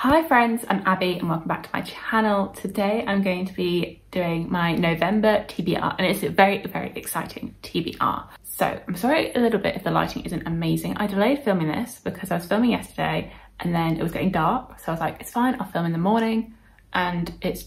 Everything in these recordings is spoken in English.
Hi friends, I'm Abby and welcome back to my channel. Today I'm going to be doing my November TBR and it's a very, very exciting TBR. So I'm sorry a little bit if the lighting isn't amazing. I delayed filming this because I was filming yesterday and then it was getting dark. So I was like, it's fine, I'll film in the morning, and it's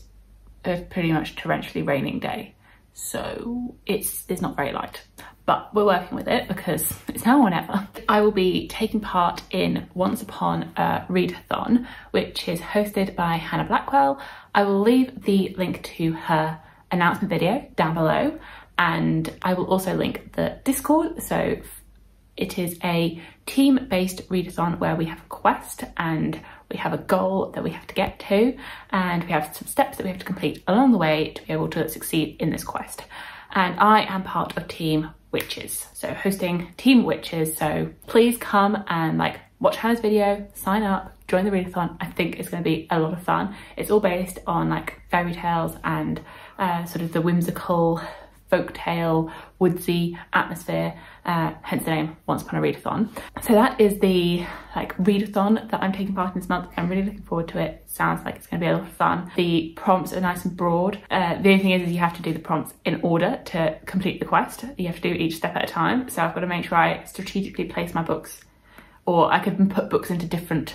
a pretty much torrentially raining day. So it's not very light, but we're working with it because it's now or never. I will be taking part in Once Upon a Readathon, which is hosted by Hannah Blackwell. I will leave the link to her announcement video down below, and I will also link the Discord. So it is a team-based readathon where we have a quest and we have a goal that we have to get to, and we have some steps that we have to complete along the way to be able to succeed in this quest. And I am part of Team Witches, so hosting Team Witches. So please come and watch Hannah's video, sign up, join the readathon. I think it's going to be a lot of fun. It's all based on fairy tales and sort of the whimsical folktale woodsy atmosphere, hence the name Once Upon a Readathon. So that is the readathon that I'm taking part in this month. I'm really looking forward to it. Sounds like it's going to be a lot of fun. The prompts are nice and broad. The only thing is you have to do the prompts in order to complete the quest. You have to do each step at a time. So I've got to make sure I strategically place my books, or I could put books into different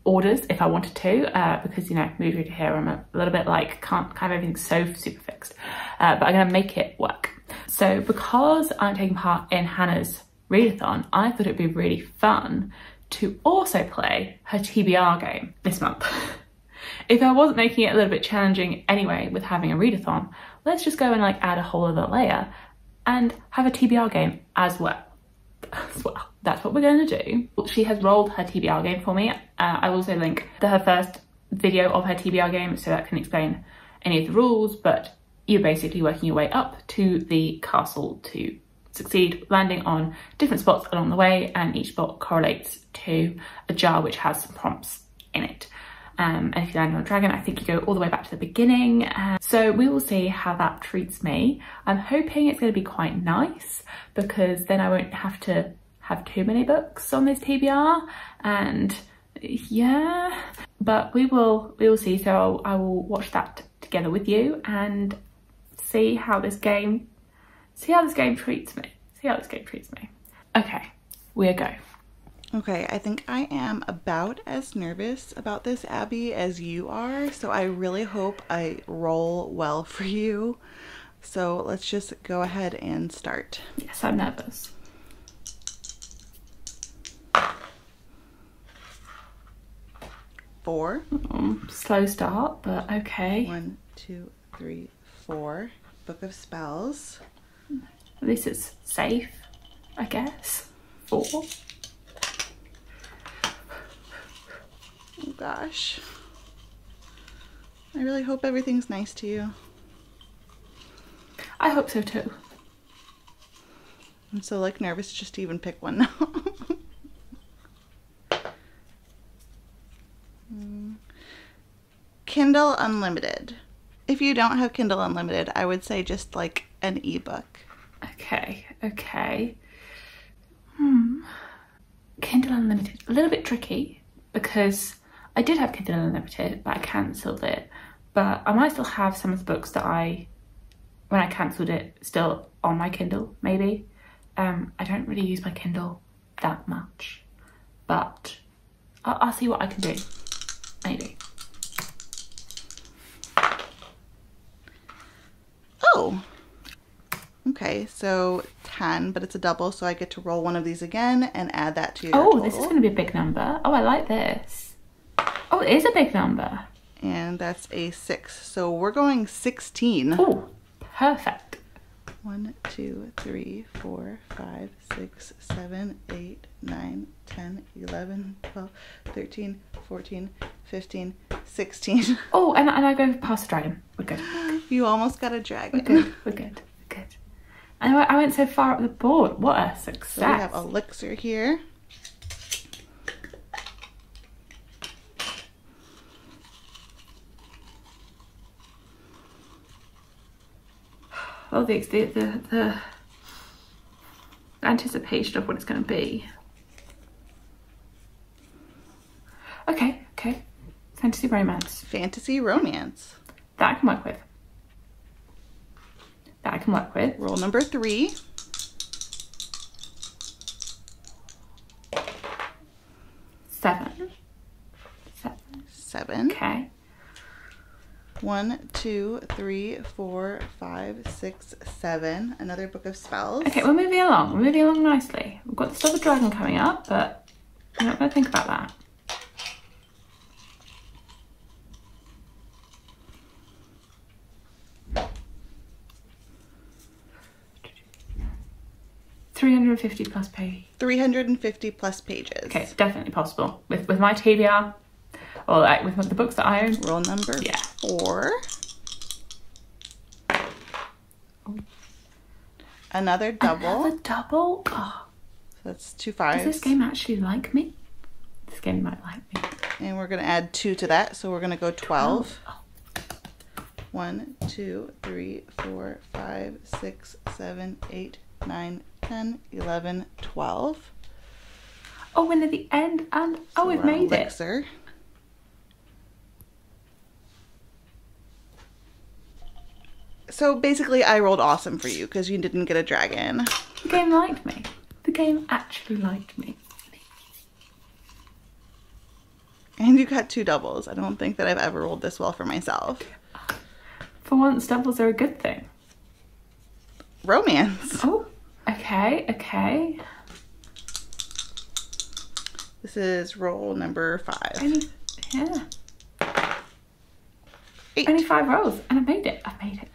orders if I wanted to, because mood reader here, I'm a little bit can't have everything so super fixed, but I'm gonna make it work. So because I'm taking part in Hannah's readathon, I thought it'd be really fun to also play her TBR game this month. If I wasn't making it a little bit challenging anyway with having a readathon, let's just go and add a whole other layer and have a TBR game as well. That's what we're going to do. She has rolled her TBR game for me. I will also link her first video of her TBR game so that can explain any of the rules, but you're basically working your way up to the castle to succeed, landing on different spots along the way, and each spot correlates to a jar which has some prompts in it. And if you land on a dragon, I think you go all the way back to the beginning. So we will see how that treats me. I'm hoping it's going to be quite nice because then I won't have to have too many books on this TBR, and yeah, but we will see. So I will watch that together with you and see how this game treats me. Okay, we'll go. Okay, I think I am about as nervous about this, Abby, as you are, so I really hope I roll well for you. So let's just go ahead and start. Yes, I'm nervous. Four. Slow start, but okay. 1, 2, 3, 4. Book of Spells. At least it's safe, I guess. 4. Oh gosh. I really hope everything's nice to you. I hope so too. I'm so nervous just to even pick one now. Kindle Unlimited. If you don't have Kindle Unlimited, I would say just an ebook. Okay. Kindle Unlimited, a little bit tricky because I did have Kindle Unlimited, but I cancelled it. But I might still have some of the books that when I cancelled it, still on my Kindle, maybe. I don't really use my Kindle that much, but I'll see what I can do, maybe. Oh, okay, so 10, but it's a double, so I get to roll one of these again and add that to your total. This is going to be a big number. Oh, I like this. Oh, it is a big number. And that's a 6, so we're going 16. Oh, perfect. 1, 2, 3, 4, 5, 6, 7, 8, 9, 10, 11, 12, 13, 14, 15, 16. Oh, and I go past the dragon. We're good. You almost got a dragon. We're good. And I went so far up the board. What a success. So we have Elixir here. Well, the anticipation of what it's going to be. Okay. Fantasy romance. Fantasy romance. That I can work with. That I can work with. Roll number 3. 7. 7. Okay. 1, 2, 3, 4, 5, 6, 7. Another book of spells. Okay, we're moving along. We're moving along nicely. We've got the Silver Dragon coming up, but I'm not going to think about that. $350 plus page. 350 plus pages. Okay, it's definitely possible. With my TBR, or like with the books that I own. Roll number 4. Oh. Another double. Another double? Oh. So that's 2 5s. Does this game actually like me? This game might like me. And we're going to add 2 to that, so we're going to go 12. Oh. 1, 2, 3, 4, 5, 6, 7, 8, 9, 10, 11, 12. Oh, and at the end, and oh, we've made Elixir. it. So basically I rolled awesome for you because you didn't get a dragon. The game liked me. The game actually liked me. And you got 2 doubles. I don't think that I've ever rolled this well for myself. For once, doubles are a good thing. Romance. Oh, okay, okay. This is roll number 5. Yeah. 8. Only 5 rolls, and I made it. I made it.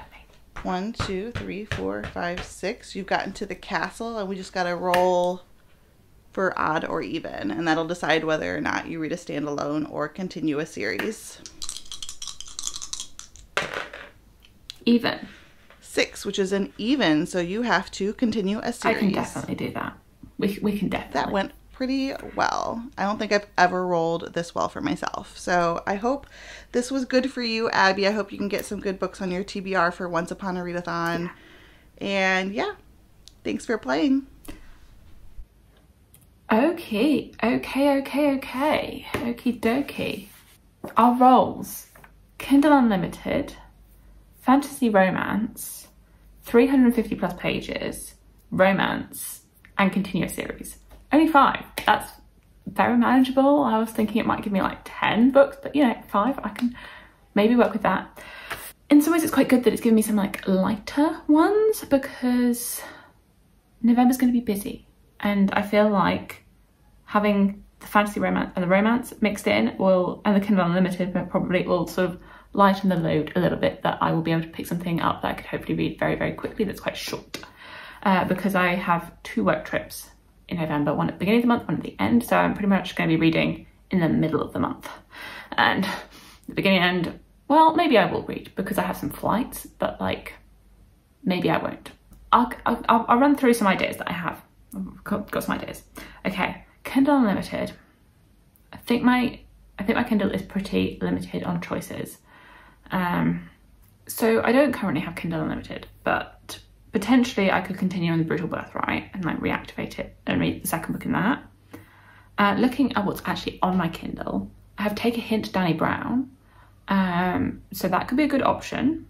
1, 2, 3, 4, 5, 6. You've gotten to the castle, and we just got to roll for odd or even, and that'll decide whether or not you read a standalone or continue a series. Even. 6, which is an even, so you have to continue a series. I can definitely do that. We can definitely. That went pretty well. I don't think I've ever rolled this well for myself. So I hope this was good for you, Abby. I hope you can get some good books on your TBR for Once Upon a Readathon. Yeah. And yeah, thanks for playing. Okay. Okie dokie. Our roles: Kindle Unlimited, Fantasy Romance, 350 plus pages, Romance, and Continuous Series. Only 5. That's very manageable. I was thinking it might give me like 10 books, but you know, 5, I can maybe work with that. In some ways it's quite good that it's given me some like lighter ones because November's going to be busy, and I feel like having the fantasy romance and the romance mixed in and the Kindle Unlimited probably will sort of lighten the load a little bit, that I will be able to pick something up that I could hopefully read very, very quickly that's quite short, because I have 2 work trips in November, one at the beginning of the month, one at the end, so I'm pretty much going to be reading in the middle of the month. And the beginning and end, well, maybe I will read because I have some flights, but like maybe I won't. I'll run through some ideas that I have. I've got some ideas. Okay, Kindle Unlimited. I think my Kindle is pretty limited on choices. So I don't currently have Kindle Unlimited, but potentially I could continue on The Brutal Birthright and like reactivate it and read the second book in that. Looking at what's actually on my Kindle, I have Take a Hint, Dani Brown. So that could be a good option.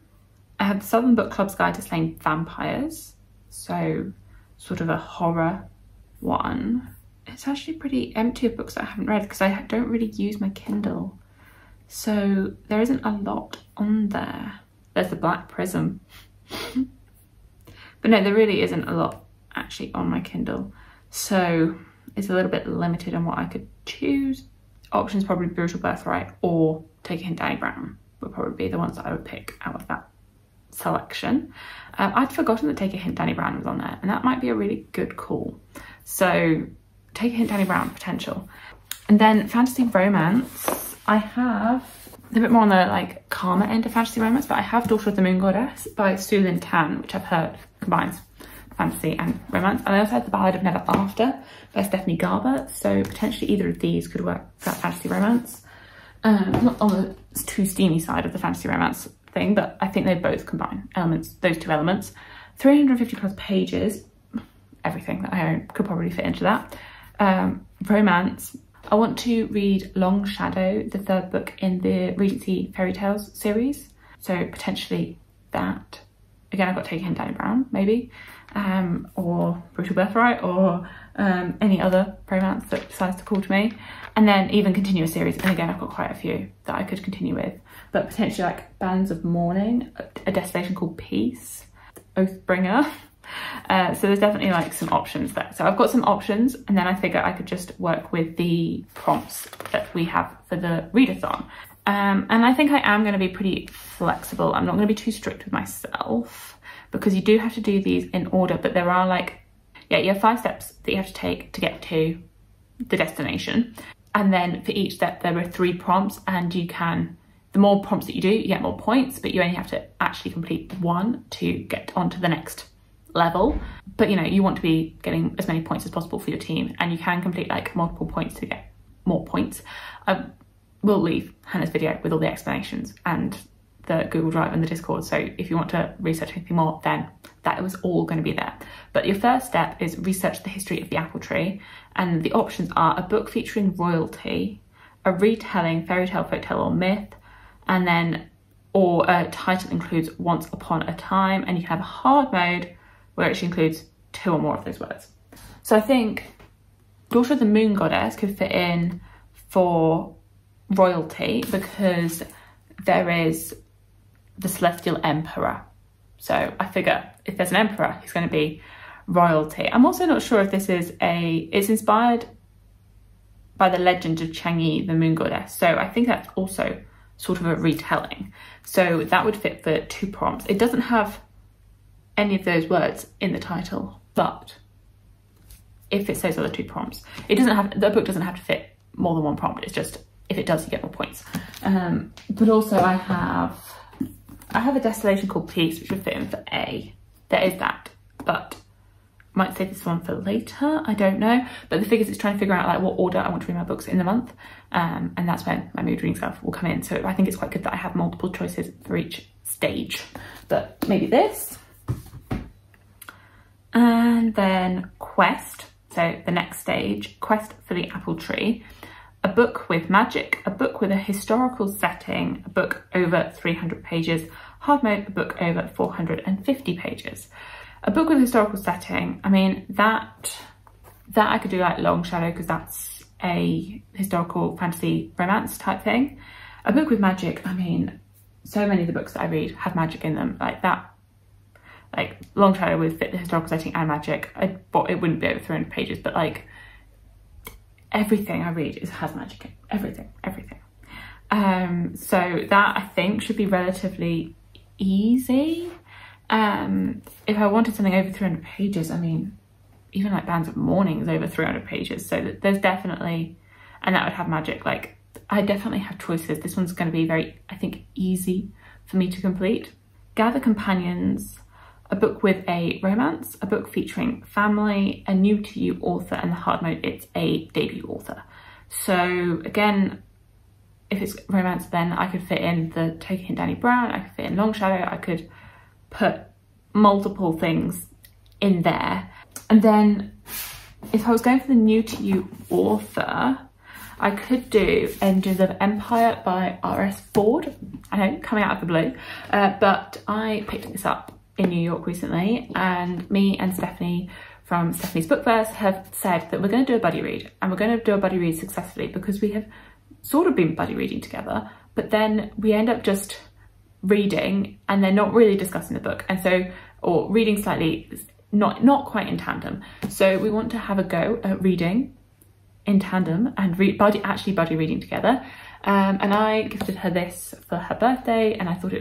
I have the Southern Book Club's Guide to Slaying Vampires. So sort of a horror one. It's actually pretty empty of books that I haven't read because I don't really use my Kindle. So there isn't a lot on there. There's The Black Prism. But no, there really isn't a lot actually on my Kindle. So it's a little bit limited on what I could choose. Options probably Brutal Birthright or Take a Hint, Dani Brown would probably be the ones that I would pick out of that selection. I'd forgotten that Take a Hint, Dani Brown was on there, and that might be a really good call. So Take a Hint, Dani Brown, potential. And then Fantasy Romance, I have a bit more on the like calmer end of fantasy romance, but I have Daughter of the Moon Goddess by Sue Lynn Tan, which I've heard combines fantasy and romance. And I also had The Ballad of Never After by Stephanie Garber, so potentially either of these could work for that fantasy romance. Not on the too steamy side of the fantasy romance thing, but I think they both combine elements, those 2 elements. 350 plus pages, everything that I own could probably fit into that. Romance, I want to read Long Shadow, the third book in the Regency Fairy Tales series. So potentially that. Again, I've got to take in Dani Brown, maybe, or Brutal Birthright, or any other romance that decides to call to me. And then even continue a series. And again, I've got quite a few that I could continue with. But potentially like Bands of Mourning, A Destination Called Peace, Oathbringer. So there's definitely like some options there. So I've got some options, and then I figure I could just work with the prompts that we have for the readathon. And I think I am going to be pretty flexible. I'm not going to be too strict with myself, because you do have to do these in order, but there are like, yeah, you have 5 steps that you have to take to get to the destination. And then for each step, there are 3 prompts, and you can, the more prompts that you do, you get more points, but you only have to actually complete 1 to get onto the next level. But you know, you want to be getting as many points as possible for your team, and you can complete like multiple points to get more points. We'll leave Hannah's video with all the explanations and the Google Drive and the Discord, so if you want to research anything more, then that was all going to be there. But your first step is research the history of the apple tree, and the options are a book featuring royalty, a retelling, fairy tale, folktale or myth, and then or a title includes once upon a time, and you have a hard mode where it includes 2 or more of those words. So I think Daughter of the Moon Goddess could fit in for royalty, because there is the Celestial Emperor. So I figure if there's an emperor, he's going to be royalty. I'm also not sure if this is it's inspired by the legend of Chang'e, the moon goddess. So I think that's also sort of a retelling. So that would fit for 2 prompts. It doesn't have any of those words in the title, but if it's those other 2 prompts, it doesn't have, the book doesn't have to fit more than 1 prompt. It's just, if it does, you get more points. But also I have a destination called Peace, which would fit in for A. There is that, but I might save this one for later, I don't know. But the thing is, it's trying to figure out like what order I want to read my books in the month. And that's when my mood reading stuff will come in. So I think it's quite good that I have multiple choices for each stage. But maybe this. And then Quest, so the next stage, Quest for the Apple Tree. A book with magic, a book with a historical setting, a book over 300 pages, hard mode, a book over 450 pages. A book with a historical setting, I mean, that I could do like Long Shadow, because that's a historical fantasy romance type thing. A book with magic, I mean, so many of the books that I read have magic in them, like that. Like Long Shadow would fit the historical setting and magic. But it wouldn't be over 300 pages, but like everything I read has magic in it. Everything. So that I think should be relatively easy. If I wanted something over 300 pages, I mean, even like Bands of Mourning is over 300 pages. So there's definitely, and that would have magic. Like I definitely have choices. This one's going to be very, I think, easy for me to complete. Gather Companions, a book with a romance, a book featuring family, a new to you author, and the hard mode, it's a debut author. So again, if it's romance, then I could fit in the Taking Dani Brown, I could fit in Long Shadow, I could put multiple things in there. And then if I was going for the new to you author, I could do Engines of Empire by R.S. Ford. I know, coming out of the blue, but I picked this up in New York recently, and me and Stephanie from Stephanie's Bookverse have said that we're going to do a buddy read, and we're going to do a buddy read successfully, because we have sort of been buddy reading together, but then we end up just reading and then not really discussing the book, and so, or reading slightly not quite in tandem. So we want to have a go at reading in tandem and actually buddy reading together. And I gifted her this for her birthday, and I thought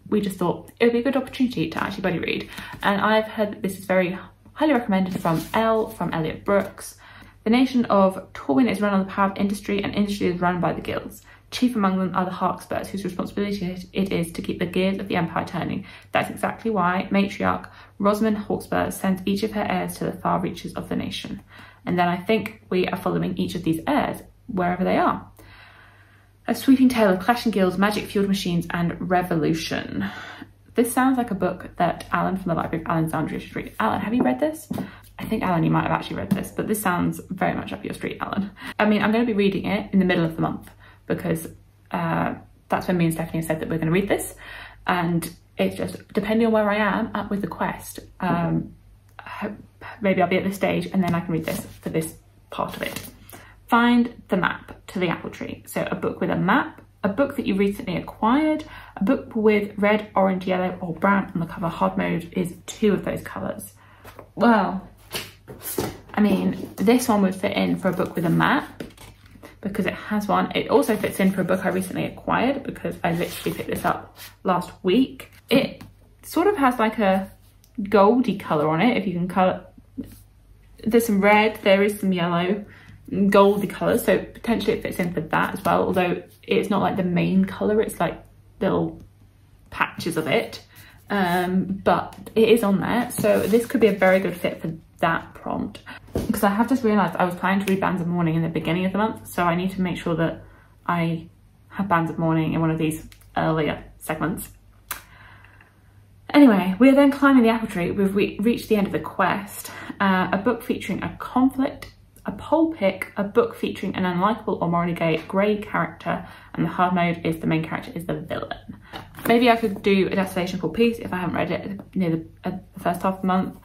we just thought it would be a good opportunity to actually buddy read. And I've heard that this is very highly recommended from Elliot Brooks. The nation of Torwin is run on the power of industry, and industry is run by the guilds. Chief among them are the Harkspurs, whose responsibility it is to keep the gears of the empire turning. That's exactly why matriarch Rosamund Hawkspur sends each of her heirs to the far reaches of the nation. And then I think we are following each of these heirs wherever they are. A sweeping tale of clashing guilds, magic-fueled machines, and revolution. This sounds like a book that Alan from the Library of Alexandria should read. Alan, have you read this? I think, Alan, you might have actually read this, but this sounds very much up your street, Alan. I mean, I'm going to be reading it in the middle of the month because that's when me and Stephanie have said that we're going to read this. And it's just, depending on where I am at with the quest, maybe I'll be at this stage and then I can read this for this part of it. Find the map to the apple tree. So a book with a map, a book that you recently acquired, a book with red, orange, yellow or brown on the cover. Hard mode is 2 of those colours. Well, I mean, this one would fit in for a book with a map because it has one. It also fits in for a book I recently acquired because I literally picked this up last week. It sort of has like a goldy colour on it, if you can colour. There's some red, there is some yellow, goldy colours, so potentially it fits in for that as well, although it's not like the main colour, it's like little patches of it, but it is on there, so this could be a very good fit for that prompt. Because I have just realised I was planning to read Bands of Mourning in the beginning of the month, so I need to make sure that I have Bands of Mourning in one of these earlier segments. Anyway, we're then climbing the apple tree. We've reached the end of the quest. A book featuring a conflict, a poll pick, a book featuring an unlikable or morally grey character, and the hard mode is the main character is the villain. Maybe I could do A Desolation for Peace if I haven't read it near the first half of the month,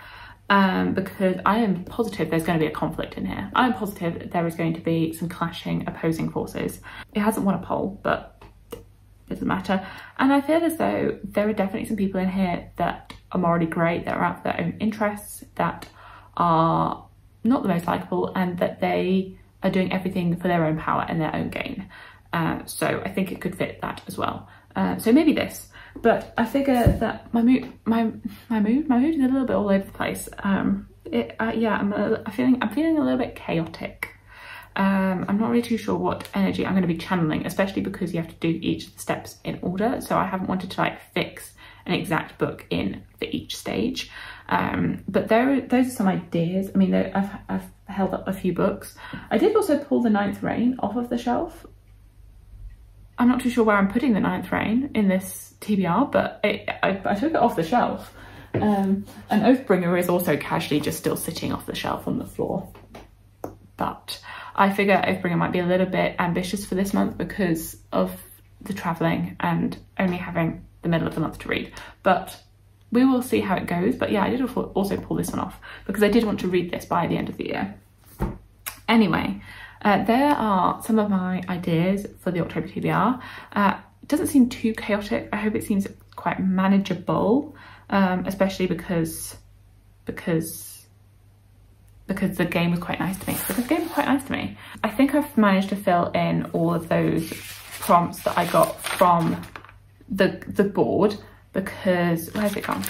because I am positive there's going to be a conflict in here. I'm positive there is going to be some clashing, opposing forces. It hasn't won a poll, but it doesn't matter. And I feel as though there are definitely some people in here that are morally grey, that are out for their own interests, that are not the most likeable, and that they are doing everything for their own power and their own gain. So I think it could fit that as well. So maybe this, but I figure that my mood is a little bit all over the place. Yeah, I'm feeling a little bit chaotic. I'm not really too sure what energy I'm going to be channeling, especially because you have to do each of the steps in order. So I haven't wanted to like fix an exact book in for each stage. But those are some ideas. I mean, I've held up a few books. I did also pull The Ninth Reign off of the shelf. I'm not too sure where I'm putting The Ninth Reign in this TBR, but I took it off the shelf. And Oathbringer is also casually just still sitting off the shelf on the floor. But I figure Oathbringer might be a little bit ambitious for this month because of the travelling and only having the middle of the month to read. But we will see how it goes. But yeah, I did also pull this one off because I did want to read this by the end of the year. Anyway, there are some of my ideas for the October TBR. It doesn't seem too chaotic. I hope it seems quite manageable, especially because the game was quite nice to me. I think I've managed to fill in all of those prompts that I got from the board because, where's it gone?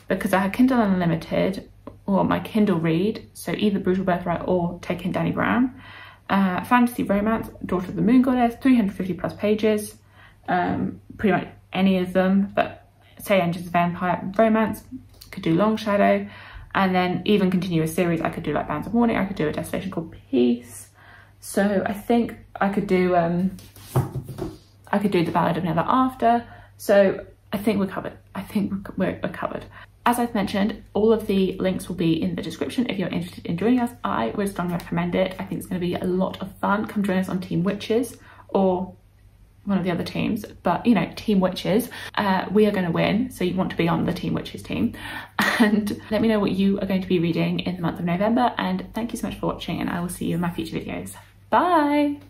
Because I had Kindle Unlimited or my Kindle Read, so either Brutal Birthright or Taking Danny Brown. Fantasy Romance, Daughter of the Moon Goddess, 350 plus pages, pretty much any of them, but say Engines of Vampire Romance, could do Long Shadow, and then even continue a series. I could do like Bands of Mourning, I could do A Desolation Called Peace. So I think I could do The Ballad of Never After. So I think we're covered. I think we're covered. As I've mentioned, all of the links will be in the description. If you're interested in joining us, I would strongly recommend it. I think it's going to be a lot of fun. Come join us on Team Witches or one of the other teams, but you know, Team Witches. We are going to win, so you want to be on the Team Witches team. And let me know what you are going to be reading in the month of November. And thank you so much for watching, and I will see you in my future videos. Bye!